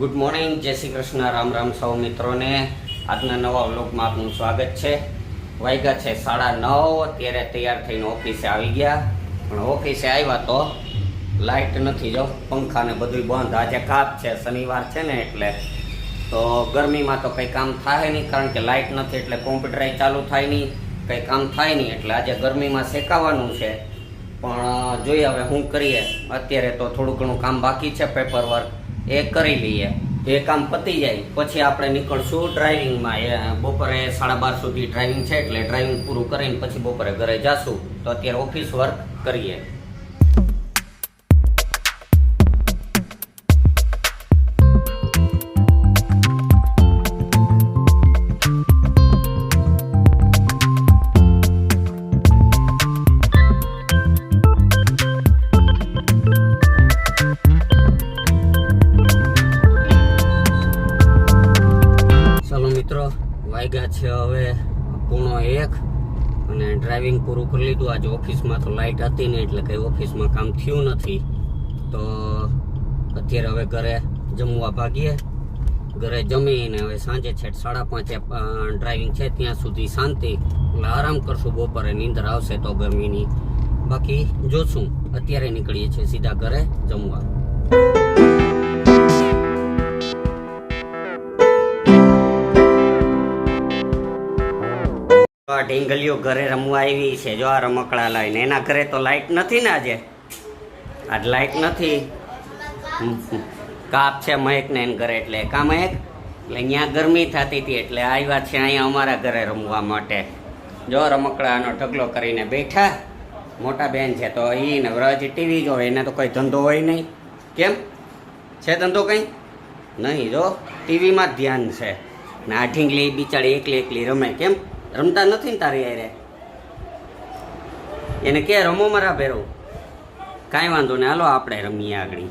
Good morning, જય શ્રી કૃષ્ણ, રામ રામ સૌ મિત્રોને આજના નવા વ્લોગમાં આપનું સ્વાગત છે। વાગ્યા છે 9:30, અત્યારે તૈયાર થઈને ઓફિસે આવી ગયા, પણ ઓફિસે આવ્યા તો લાઇટ નથી, જો પંખા ને બધું બંધ। આજે કાપ છે, શનિવાર છે ને એટલે તો ગરમીમાં તો કંઈ કામ થાય નહીં, કારણ કે લાઇટ નથી એટલે કોમ્પ્યુટર ચાલુ થાય નહીં, કંઈ કામ થાય નહીં, એટલે આજે ગરમીમાં શેકાવાનું છે। પણ જોઈએ હવે શું કરીએ। અત્યારે તો થોડું ઘણું કામ બાકી છે, પેપર વર્ક એ કરી લઈએ, એ કામ પતી જાય પછી આપણે નીકળશું ડ્રાઇવિંગમાં। બપોરે 12:30 સુધી ડ્રાઇવિંગ છે, એટલે ડ્રાઇવિંગ પૂરું કરીને પછી બપોરે ઘરે જશું। તો અત્યારે ઓફિસ વર્ક કરીએ। વાગ્યા છે હવે 1:30 અને ડ્રાઇવિંગ પૂરું કરી લીધું। આજે ઓફિસમાં તો લાઇટ હતી ને એટલે કંઈ ઓફિસમાં કામ થયું નથી, તો અત્યારે હવે ઘરે જમવા ભાગીએ। ઘરે જમીને હવે સાંજે છેટ 5:30 ડ્રાઇવિંગ છે, ત્યાં સુધી શાંતિ, એટલે આરામ કરશું। બપોરે નીંદર આવશે તો ગરમીની, બાકી જોશું। અત્યારે નીકળીએ છીએ સીધા ઘરે જમવા। ઢીંગલીઓ ઘરે રમવા આવી છે, જો આ રમકડા લઈને। એના ઘરે તો લાઇટ નથી ને આજે લાઇટ નથી। કાપ છે મહેક ને એને ઘરે, એટલે કા મહેક, એટલે અહીંયા ગરમી થતી હતી એટલે આવ્યા છે અહીંયા અમારા ઘરે રમવા માટે। જો રમકડાનો ઢગલો કરીને બેઠા। મોટા બેન છે તો એ ને વ્રજ ટીવી જોવે, એને તો કોઈ ધંધો હોય નહીં। કેમ છે ધંધો કંઈ નહીં, જો ટીવીમાં જ ધ્યાન છે ને। આ ઢીંગલી બિચારી એકલી રમે, કેમ રમતા નથી ને તારી યારે? એને કે રમો મારા ભેરો, કાંઈ વાંધો ને, હાલો આપણે રમીએ આગળ।